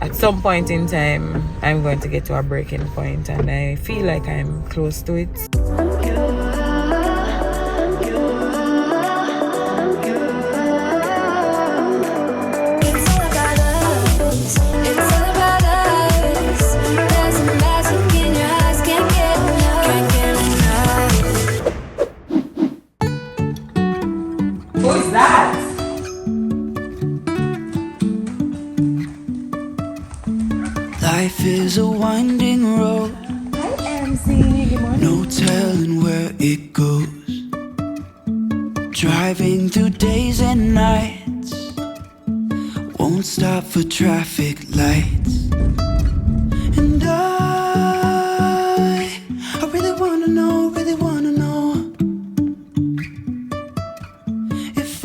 at some point in time, I'm going to get to a breaking point, and I feel like I'm close to it. Who's that? Life is a winding road. Hi, MC. Good morning. No telling where it goes. Driving through days and nights. Won't stop for traffic lights. And I really wanna know.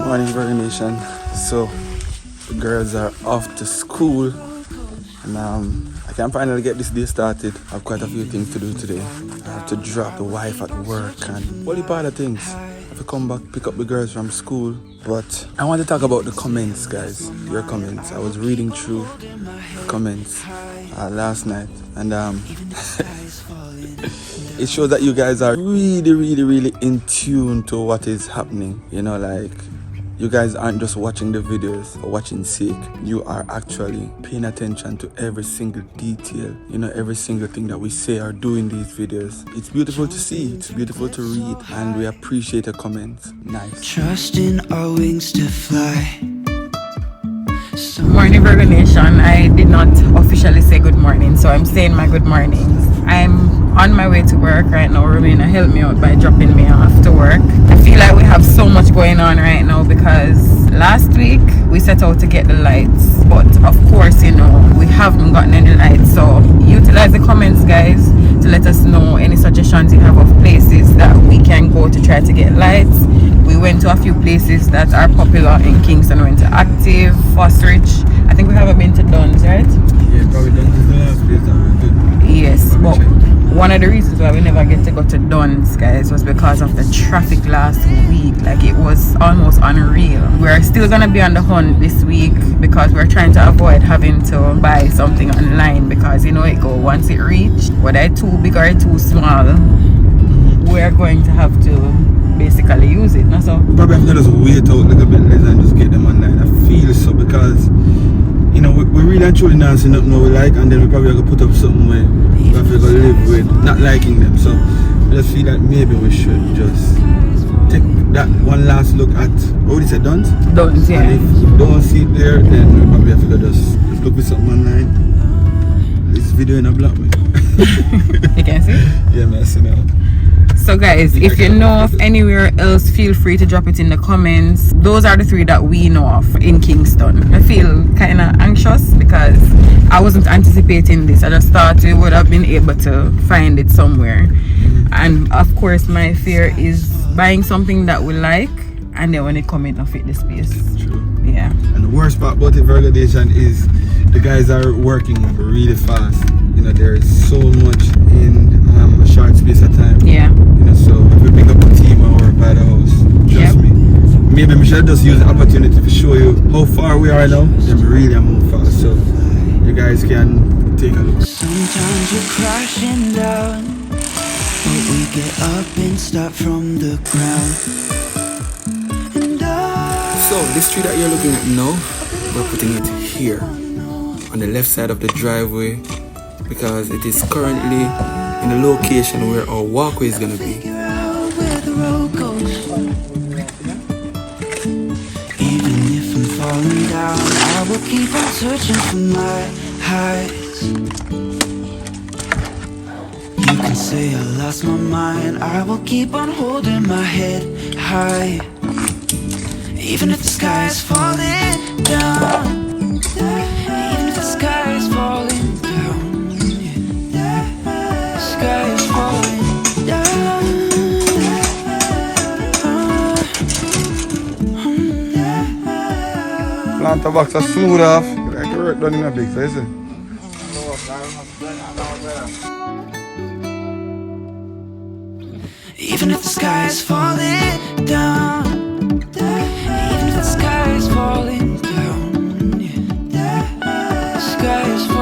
Morning, Virgonation. So the girls are off to school, and I can finally get this day started. I have quite a few things to do today. I have to drop the wife at work and all the other things. I have to come back, pick up the girls from school. But I want to talk about the comments, guys. Your comments. I was reading through the comments last night, and it shows that you guys are really in tune to what is happening. You know, like, you guys aren't just watching the videos for watching sake. You are actually paying attention to every single detail, you know, every single thing that we say or do in these videos. It's beautiful to see, it's beautiful to read, and we appreciate the comments. Nice. Trusting our wings to fly. Morning, Virgonation. I did not officially say good morning, so I'm saying my good mornings. I'm on my way to work right now. Romina helped me out by dropping me off to work. I feel like we have so much going on right now because last week we set out to get the lights, but of course, you know, we haven't gotten any lights. So utilize the comments, guys, to let us know any suggestions you have of places that we can go to try to get lights. We went to a few places that are popular in Kingston. We went to Active, Fosrich. I think we haven't been to Dunn's, right? Yeah, probably Dunn's is the last place that we did. Yes, but one of the reasons why we never get to go to Dunn's, guys, was because of the traffic last week. Like, it was almost unreal. We're still gonna be on the hunt this week because we're trying to avoid having to buy something online, because you know it go once it reach, whether it's too big or too small, we're going to have to basically use it. No? So Probably have to just wait out a little bit later and just get them online. I feel so, because you know, we really and truly not seeing nothing we like, and then we probably have to put up something where we have to go live with not liking them. So I just feel like maybe we should just take that one last look at what is it, Dunn's? Dunn's, yeah. And if we don't see it there, then we probably have to go just look with something online. This video in a block me. You can see? Yeah, man, I see now. So guys, if you know of anywhere else, feel free to drop it in the comments. Those are the three that we know of in Kingston. I feel kind of anxious because I wasn't anticipating this. I just thought we would have been able to find it somewhere. And of course, my fear is buying something that we like, and then when it come in, not fit the space. True. Yeah. And the worst part about it, Virgonation, is the guys are working really fast. You know, there is so much in a short space of time. Yeah. You know, so if we pick up a team and work by the house, trust me. Maybe we should just use the opportunity to show you how far we are now. Then we really move fast, so you guys can take a look. Sometimes we're crashing down, but we get up and start from the ground. So this tree that you're looking at now, we're putting it here on the left side of the driveway, because it is currently in the location where our walkway is going to be. Even if I'm falling down, I will keep on searching for my highs. You can say I lost my mind, I will keep on holding my head high. Even if the sky is falling down, even if the sky is falling down, the sky is falling down. Plant a box of smooth off. Like you work done in a big place. Even if the sky is falling down, even if the sky is falling down, the sky is falling down.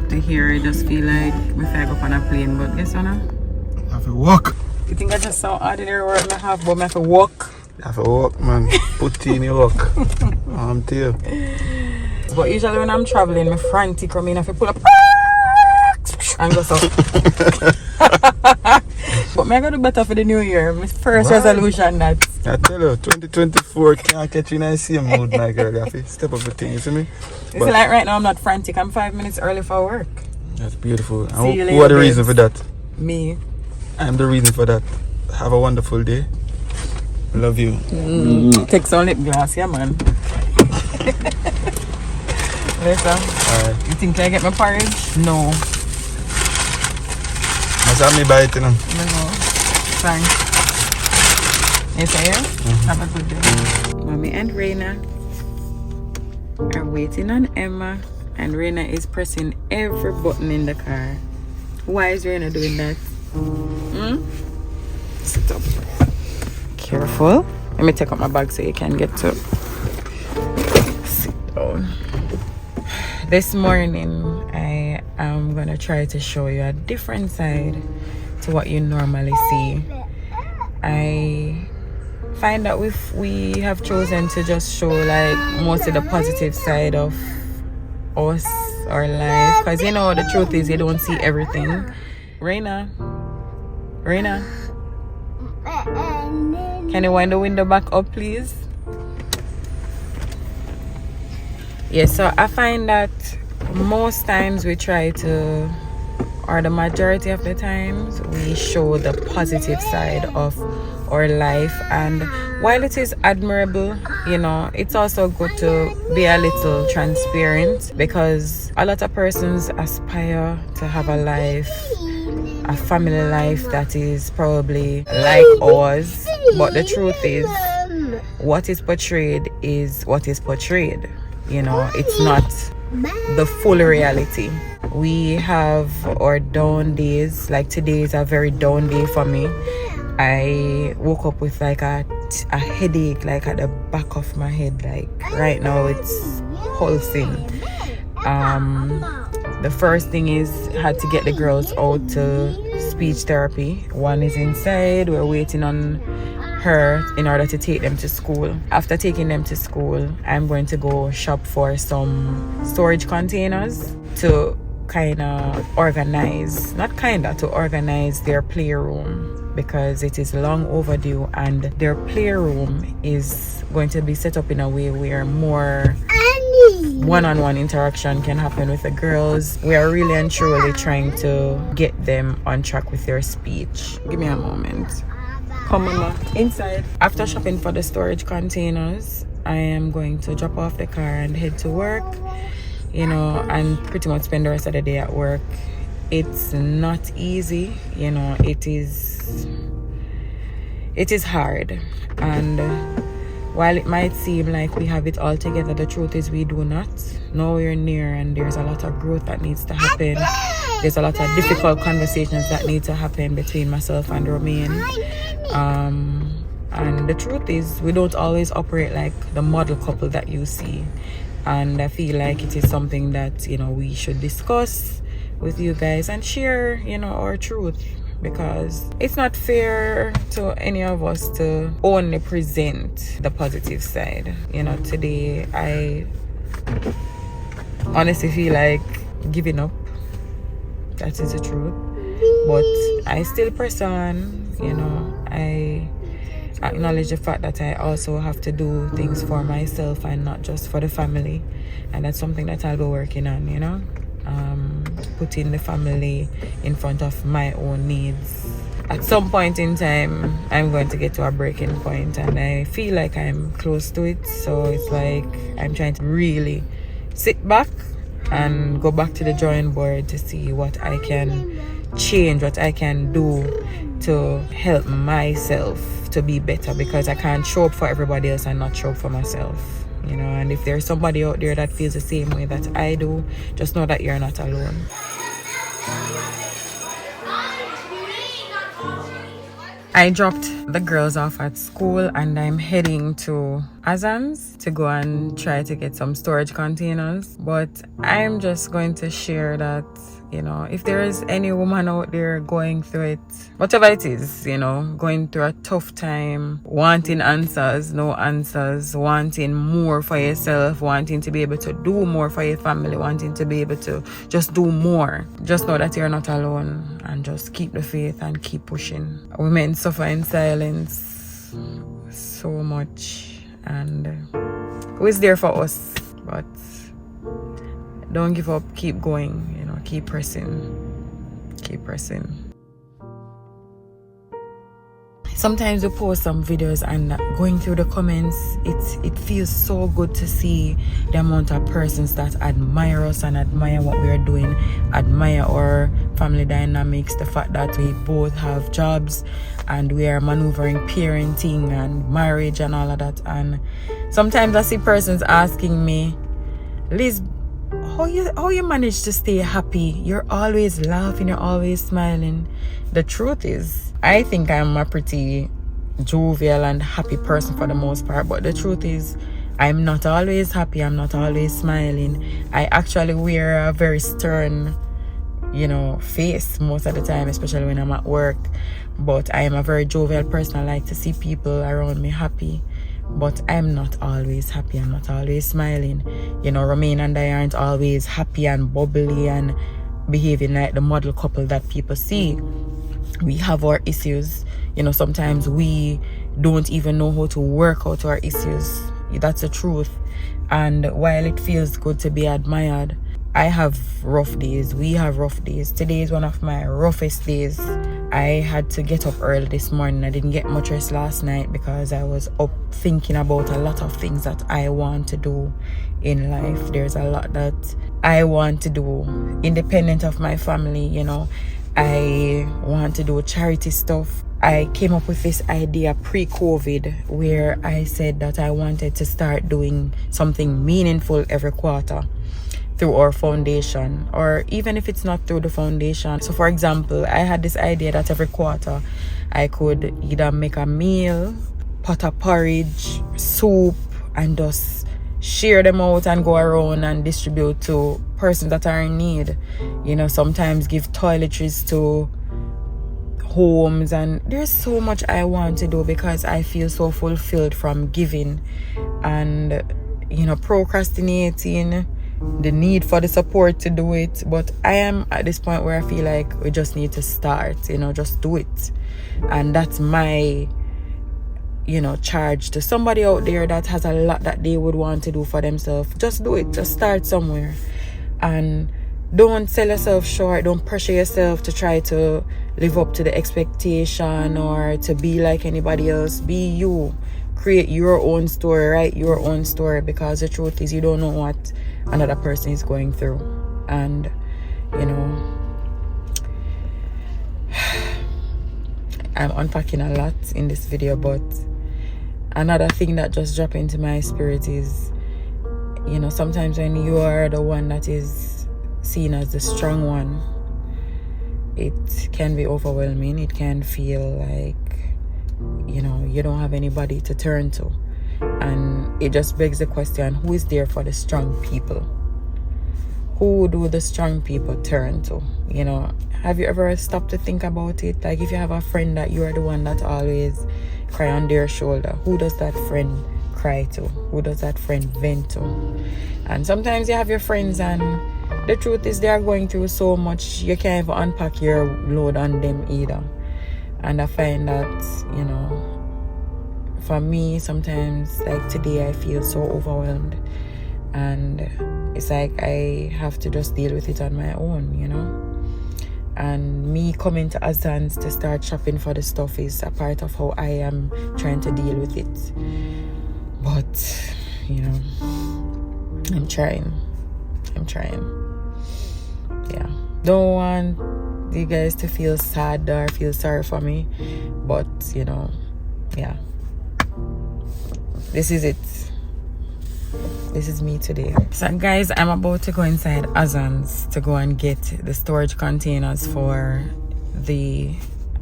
up to here, I just feel like if I go up on a plane, but guess what now? I have to walk. You think I just saw ordinary work I have, but I have to walk? You have to walk, man. Put in your walk. I'm to you. But usually when I'm traveling, I'm frantic. I mean, I have to pull up and go so. But I got to do better for the new year. My first resolution that. I tell you, 2024 can't catch you in the same mood, my girl. You have to step up the thing, you see me? It's like right now I'm not frantic. I'm 5 minutes early for work. That's beautiful. See you later, who are the babes. reason for that? Me. I'm the reason for that. Have a wonderful day. Love you. Take some lip gloss, yeah, man. Later. Alright. You think I get my porridge? No. Must have me buy it, you know. No. Thanks. Yes, I am. Have a good day. Mommy and Reina are waiting on Emma, and Reina is pressing every button in the car. Why is Reina doing that? Sit up. Careful. Let me take out my bag so you can get to sit down. This morning I am gonna try to show you a different side to what you normally see. I find that we have chosen to just show like most of the positive side of us, our life, because you know the truth is you don't see everything. Reina, can you wind the window back up, please? Yeah, so I find that most times we try to, or the majority of the times, we show the positive side of our life. And while it is admirable, you know, it's also good to be a little transparent, because a lot of persons aspire to have a life, a family life that is probably like ours, but the truth is what is portrayed is what is portrayed. You know, it's not the full reality. We have our down days. Like today is a very down day for me. I woke up with like a headache, like at the back of my head. Like right now it's pulsing. The first thing is I had to get the girls out to speech therapy. One is inside. We're waiting on her in order to take them to school. After taking them to school, I'm going to go shop for some storage containers to organize their playroom, because it is long overdue, and their playroom is going to be set up in a way where more one-on-one interaction can happen with the girls. We are really and truly trying to get them on track with their speech. Give me a moment. Come Mama, inside. After shopping for the storage containers, I am going to drop off the car and head to work, you know, and pretty much spend the rest of the day at work. It's not easy, you know, it is hard, and while it might seem like we have it all together, the truth is we do not. Nowhere near, and there's a lot of growth that needs to happen. There's a lot of difficult conversations that need to happen between myself and Romaine. And the truth is we don't always operate like the model couple that you see. And I feel like it is something that, you know, we should discuss with you guys and share, you know, our truth, because it's not fair to any of us to only present the positive side. You know, today I honestly feel like giving up. That is the truth. But I still press on, you know. I acknowledge the fact that I also have to do things for myself and not just for the family. And that's something that I'll be working on, you know. Putting the family in front of my own needs. At some point in time, I'm going to get to a breaking point, and I feel like I'm close to it. So it's like I'm trying to really sit back and go back to the drawing board to see what I can change, what I can do to help myself to be better, because I can't show up for everybody else and not show up for myself. You know, and if there's somebody out there that feels the same way that I do, just know that you're not alone. I dropped the girls off at school and I'm heading to Azan's to go and try to get some storage containers. But I'm just going to share that, you know, if there is any woman out there going through it, whatever it is, you know, going through a tough time, wanting answers, no answers, wanting more for yourself, wanting to be able to do more for your family, wanting to be able to just do more, just know that you're not alone and just keep the faith and keep pushing. Women suffer in silence so much, and who is there for us? But don't give up, keep going, you know, keep pressing, keep pressing. Sometimes we post some videos and going through the comments, it feels so good to see the amount of persons that admire us and admire what we are doing, admire our family dynamics, the fact that we both have jobs and we are maneuvering parenting and marriage and all of that. And sometimes I see persons asking me, Liz, how you manage to stay happy? You're always laughing, you're always smiling. The truth is, I think I'm a pretty jovial and happy person for the most part, but the truth is, I'm not always happy, I'm not always smiling. I actually wear a very stern, you know, face most of the time, especially when I'm at work. But I am a very jovial person. I like to see people around me happy. But I'm not always happy, I'm not always smiling. You know, Romaine and I aren't always happy and bubbly and behaving like the model couple that people see. We have our issues. You know, sometimes we don't even know how to work out our issues. That's the truth. And while it feels good to be admired, I have rough days. We have rough days. Today is one of my roughest days. I had to get up early this morning. I didn't get much rest last night because I was up thinking about a lot of things that I want to do in life. There's a lot that I want to do independent of my family, you know. I want to do charity stuff. I came up with this idea pre-COVID where I said that I wanted to start doing something meaningful every quarter through our foundation, or even if it's not through the foundation. So for example, I had this idea that every quarter I could either make a meal, pot of porridge, soup, and just share them out and go around and distribute to persons that are in need. You know, sometimes give toiletries to homes, and there's so much I want to do because I feel so fulfilled from giving and, you know, procrastinating, the need for the support to do it. But I am at this point where I feel like we just need to start, you know, just do it. And that's my, you know, charge to somebody out there that has a lot that they would want to do for themselves. Just do it, just start somewhere. And don't sell yourself short, don't pressure yourself to try to live up to the expectation or to be like anybody else. Be you. Create your own story, write your own story, because the truth is you don't know what another person is going through. And, you know, I'm unpacking a lot in this video, but another thing that just dropped into my spirit is, you know, sometimes when you are the one that is seen as the strong one, it can be overwhelming. It can feel like, you know, you don't have anybody to turn to. And it just begs the question, who is there for the strong people? Who do the strong people turn to? You know, have you ever stopped to think about it? Like, if you have a friend that you are the one that always cry on their shoulder, who does that friend cry to? Who does that friend vent to? And sometimes you have your friends and the truth is they are going through so much, you can't even unpack your load on them either. And I find that, you know, for me, sometimes, like today, I feel so overwhelmed. And it's like I have to just deal with it on my own, you know. And me coming to Azan's to start shopping for the stuff is a part of how I am trying to deal with it. But, you know, I'm trying. Yeah. Don't want you guys to feel sad or feel sorry for me. But, you know, yeah. This is it. This is me today. So guys, I'm about to go inside Azan's to go and get the storage containers for the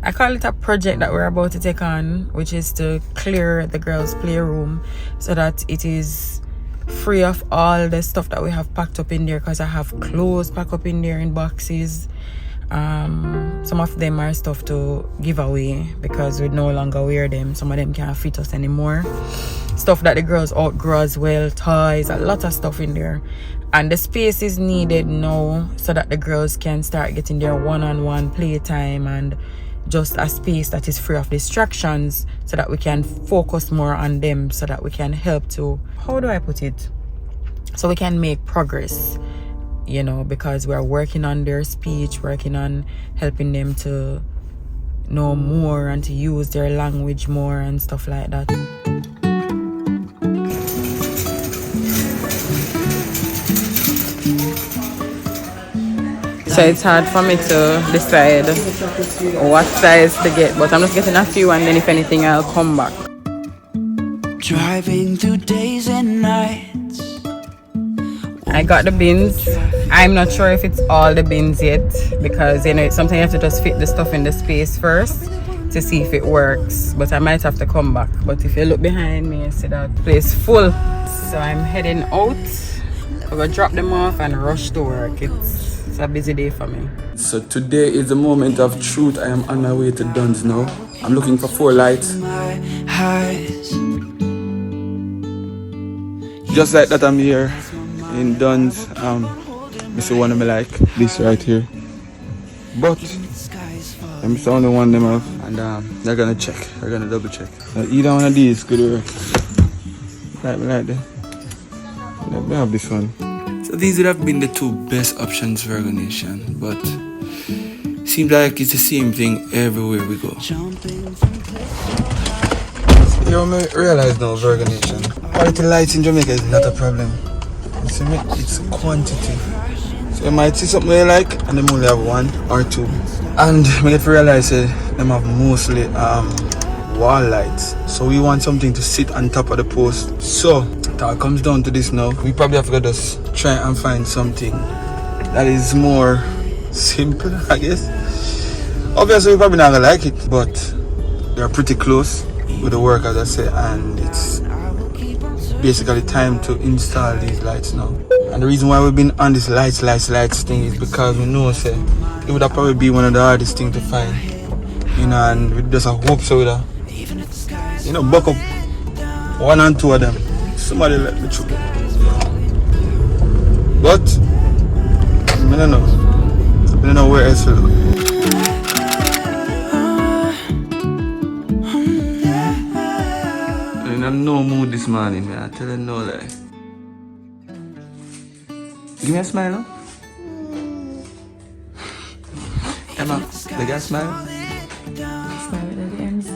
I call it a project that we're about to take on, which is to clear the girls' playroom so that it is free of all the stuff that we have packed up in there, because I have clothes packed up in there in boxes. Some of them are stuff to give away because we no longer wear them. Some of them can't fit us anymore. Stuff that the girls outgrow as well, toys, a lot of stuff in there. And the space is needed now so that the girls can start getting their one-on-one playtime and just a space that is free of distractions so that we can focus more on them, so that we can help to, how do I put it? So we can make progress, you know, because we're working on their speech, working on helping them to know more and to use their language more and stuff like that. So it's hard for me to decide what size to get, but I'm just getting a few, and then if anything I'll come back. Driving through days and nights. I got the bins. I'm not sure if it's all the bins yet, because you know sometimes you have to just fit the stuff in the space first to see if it works, but I might have to come back. But if you look behind me, you see that place full. So I'm heading out. I'm gonna drop them off and rush to work. It's a busy day for me. So today is the moment of truth. I am on my way to Duns now. I'm looking for 4 lights. Just like that, I'm here in Duns. This is one of me like this right here. But I'm the only one them have, and they're gonna check. They're gonna double check. Either one of these could work. Like that. Let me have this one. So these would have been the 2 best options for Virgonation, but seems like it's the same thing everywhere we go. You know, I realize now, Virgonation, quality lights in Jamaica is not a problem. You see me? It's quantity. So you might see something you like, and they only have 1 or 2. And I get to realize that them have mostly wall lights. So we want something to sit on top of the post. So it all comes down to this now. We probably have to just try and find something that is more simple, I guess. Obviously we probably not gonna like it, but they're pretty close with the work, as I say, and it's basically time to install these lights now. And the reason why we've been on this lights thing is because we know, say, it would probably be one of the hardest things to find, you know, and we just hope so with that, you know, buck up 1 and 2 of them. Somebody let me through. But I don't know where else to look. I'm in no mood this morning, man. I tell you no lie. Give me a smile, no? Emma, the guy smile? Smile with the ends.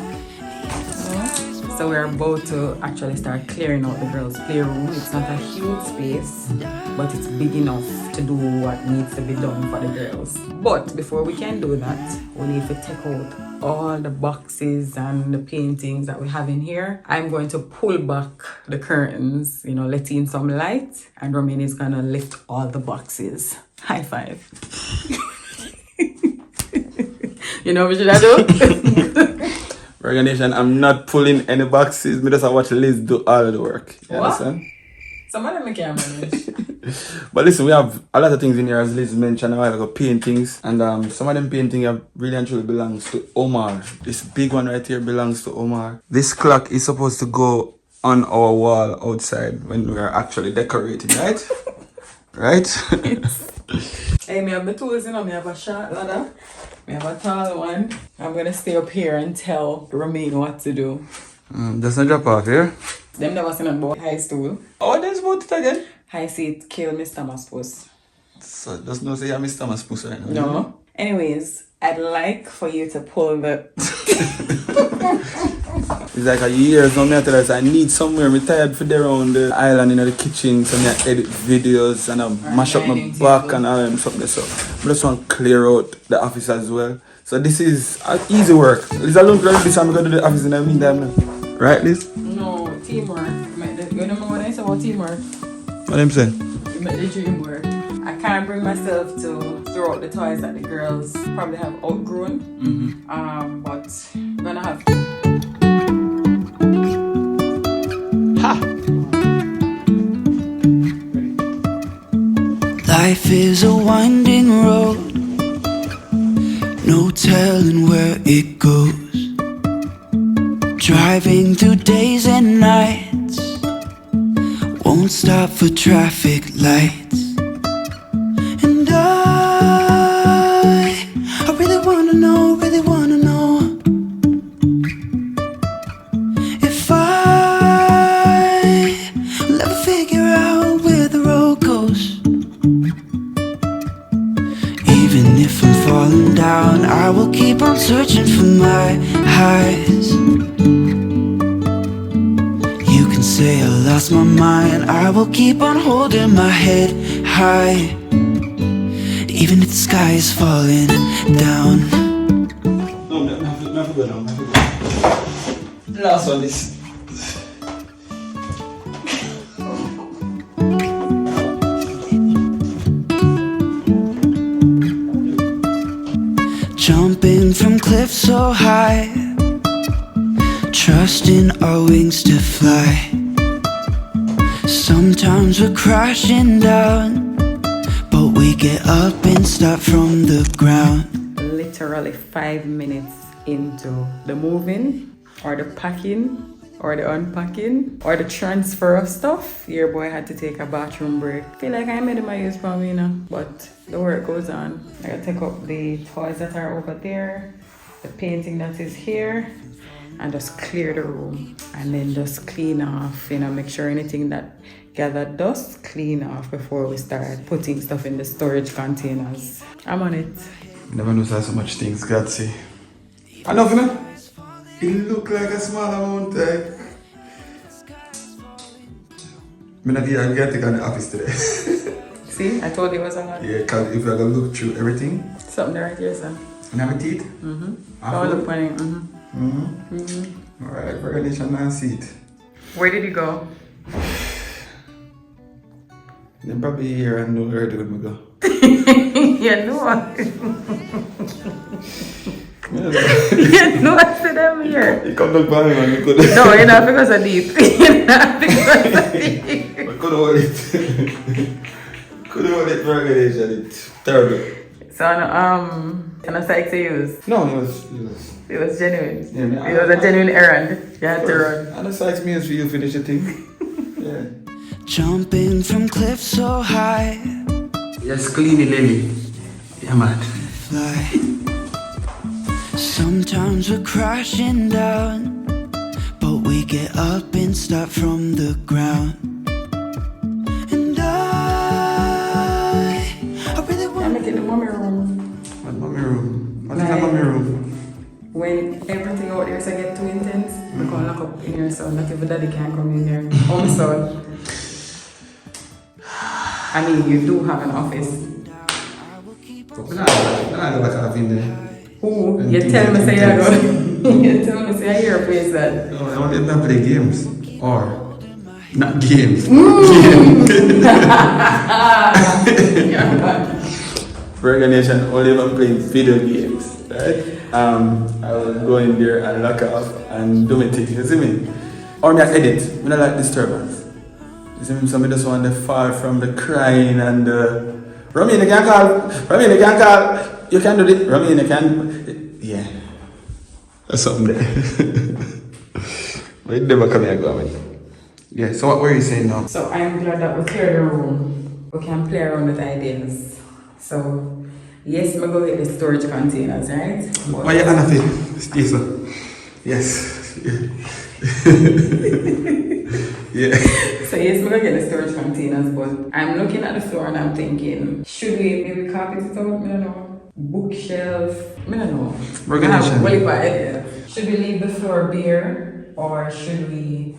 So we're about to actually start clearing out the girls' playroom. It's not a huge space, but it's big enough to do what needs to be done for the girls. But before we can do that, we need to take out all the boxes and the paintings that we have in here. I'm going to pull back the curtains, you know, let in some light, and Romain is gonna lift all the boxes. High five. You know what should I do? Virgonation, I'm not pulling any boxes. Me just watch Liz do all of the work. You What? understand? Some of them I can't manage. But listen, we have a lot of things in here, as Liz mentioned a while ago, paintings. And some of them paintings really and truly belongs to Omar. This big one right here belongs to Omar. This clock is supposed to go on our wall outside when we are actually decorating, right? Right? Hey, me have the tools, you know, me have a short ladder. We have a tall one. I'm gonna stay up here and tell Romain what to do. That's not drop off here. Them never seen about high stool. Oh, there's about it again. High seat kill Mr. Maspus. So does not say you're Mr. Maspus right now. No. Anyways, I'd like for you to pull the It's like a years now, me I tell us I need somewhere. I'm tired for there around the island in the kitchen, so I edit videos and I mash up my back and all them something. So I just want to clear out the office as well. So this is easy work. Liz alone clear this, I'm going to do the office in the meantime now. Right, Liz? No, teamwork. You remember what I said about teamwork? What am I saying? You make the dream work. I can't bring myself to throw out the toys that the girls probably have outgrown. But I'm gonna have to. Ha! Life is a winding road, no telling where it goes. Driving through days and nights, won't stop for traffic lights. And I really wanna know if I'll ever figure out where the road goes. Even if I'm falling down, I will keep on searching for my highs. You can say I lost my mind, I will keep on holding my head high. Even if the sky is falling down. No, never go down. Last one is. Jumping from cliffs so high, trusting our wings to fly. Sometimes we're crashing down, but we get up and start from the ground. Literally 5 minutes into the moving, or the packing, or the unpacking, or the transfer of stuff, your boy had to take a bathroom break. Feel like I made my use for me, but the work goes on. I gotta take up the toys that are over there, the painting that is here, and just clear the room, and then just clean off, make sure anything that gathered dust, clean off before we start putting stuff in the storage containers. I'm on it. Never know so much things, God say. Enough, It look like a small amount, I'm not going to take on the office today. See, I told you it was a lot. Yeah, because if you're going to look through everything. Something right here, son. And have a teeth? All the funny. Alright, Virgonation and see it. Where did you go? Then probably here and know where to go. You know. You know I said I'm here. You come back by me, man. You could. No, you're not because of deep. You're not because of deep. I could hold it. Could hold it, Virgonation. It's terrible. So, can I say to use? No, it was genuine. Yeah, It was a genuine errand. You had to run. And the size means for you finish the thing. Yeah. Jumping from cliffs so high, Yes, clean it, Lily. Yeah, man. fly. Sometimes we're crashing down, but we get up and start from the ground. And I really want. I'm making the mommy room. What mommy room? What is a mommy room? When everything out there get too intense, I'm gonna lock up in here so not even daddy can come in there. Also, I mean, you do have an office. But we're not going to have in there. Who? You tell me say I go. You tell me say I hear a place that. No, I want them to play games. Or, not games. Virgonation only ever playing video games. Right? I will go in there and lock off and do my thing. You see me? Or me edit. I don't like disturbance. You see me? Somebody just want to fall from the crying and the. Romina, you can't call. Romina, you can't call. You can do it. Romina, you can. Yeah. That's something there. But it never come here and go with. Yeah, so what were you saying now? So I'm glad that we cleared the room. We can play around with ideas. So, yes, we're going to get the storage containers, right? Why you unafraid? Stay so. Yes. Yeah. So yes, we're going to get the storage containers, but I'm looking at the floor and I'm thinking, should we maybe carpet it out? I don't know. Bookshelf? I don't know. Virgonation. Should we leave the floor bare, or should we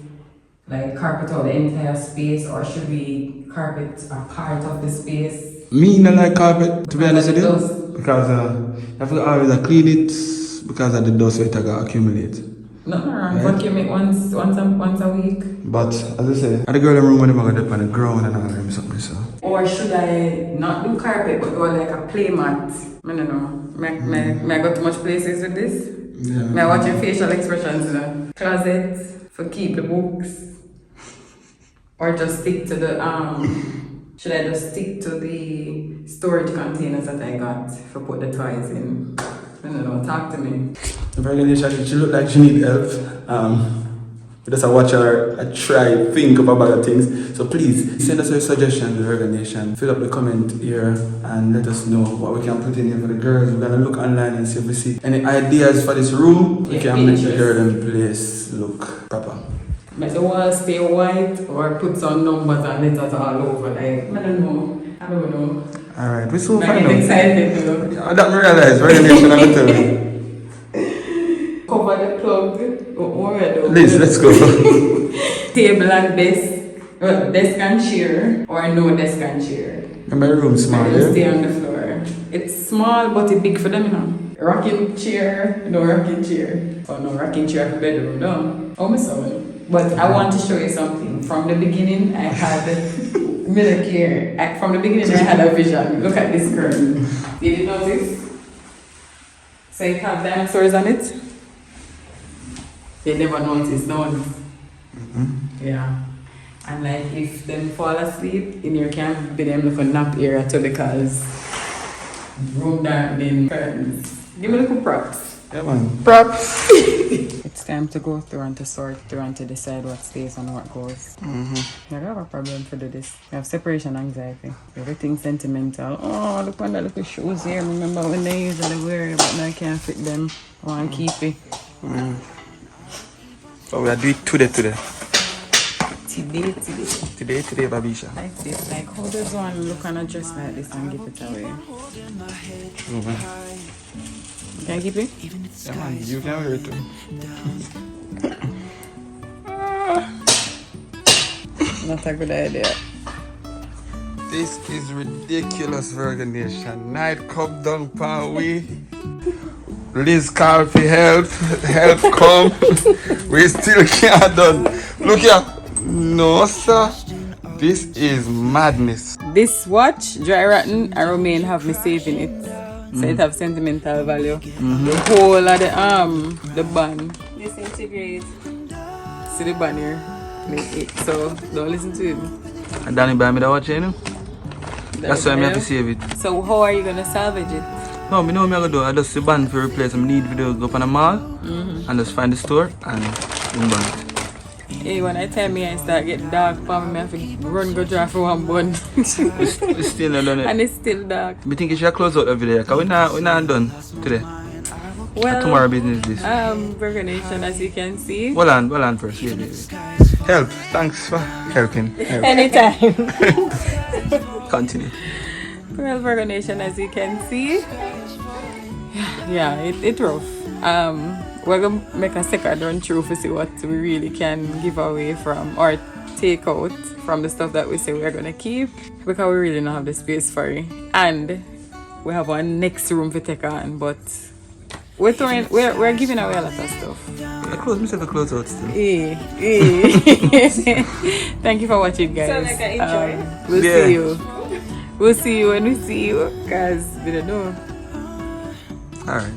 carpet out the entire space, or should we carpet a part of the space? Me not like carpet, to be honest with you. Dust. Because you have to always clean it because of the dust it can accumulate. Nothing wrong. Vacuum it once a week. But as I say, at the girl in the room when I'm going to dip on the ground and all them something so. Or should I not do carpet but go like a play mat? I don't know. May I go to much places with this? Yeah. May I watch your facial expressions in the closet for keep the books? Or just stick to the should I just stick to the storage containers that I got for put the toys in? I don't know, talk to me. The Virgonation, she look like she need help. Just I watch her, I try, think of about things. So please, send us your suggestions, Virgonation. Fill up the comment here and let us know what we can put in here for the girls. We're gonna look online and see if we see any ideas for this room. We can make the girl and place look proper. Make the walls stay white or put some numbers and letters all over. Like, I don't know. Alright, we so I'm fine getting now. excited though. I don't realize Virgonation I'm tell me. Cover the plug. Liz, let's go. Table and desk and chair or no desk and chair. And my room small, And yeah? stay on the floor. It's small but it's big for them, you know. Rocking chair, no rocking chair. Oh no, rocking chair for bedroom, no. Oh my son. But I want to show you something. From the beginning I had milk here. From the beginning I had a vision. Look at this curtain. Did you notice? So it have dinosaurs on it. They never notice, no one. Yeah. And like if them fall asleep, in your camp, be them look a nap area too because room darkening curtains. Give me a little props. Yeah, man. Props. It's time to go through and to sort through and to decide what stays and what goes. I have a problem for this. I have separation anxiety. Everything sentimental. Oh, look at that little shoes here. Remember when they usually wear it, but now I can't fit them. I want to keep it. So we are doing today. Today. Today, Babisha. Like this. Like, how does one look on a dress like this and give it away? Can I keep it? Yeah, man, you can wear it too. Not a good idea. This is ridiculous, Virgonation. Night come down pan we. Liz call for help. Help come. We still can't done. Look here. No, sir. This is madness. This watch, Dry Rotten, and Romaine have me saving it. So it have sentimental value. The whole of the band. Disintegrate. See the band here? Make it. So don't listen to him. And Danny buy me the watch, you know? That's why I have to save it. So how are you gonna salvage it? No, I know what I'm gonna do. I just the band for replace. I need video go up on the mall and just find the store and bring it. Hey, when I tell me I start getting dark, for me I have to run go drive for one bun. We still not done it. And it's still dark. I think you should close out the video because we're not done today. Well, Tomorrow business this. Virgonation, as you can see. Hold on first. Wait. Help. Thanks for helping. Help. Anytime. Continue. Well, Virgonation, as you can see. Yeah, it's rough. We're going to make a second run through to see what we really can give away from or take out from the stuff that we say we're going to keep because we really don't have the space for it. And we have our next room to take on, but we're giving away a lot of stuff. I close myself to close out still. Thank you for watching, guys. Sound like I enjoy. We'll see you. We'll see you when we see you because we don't know. Alright.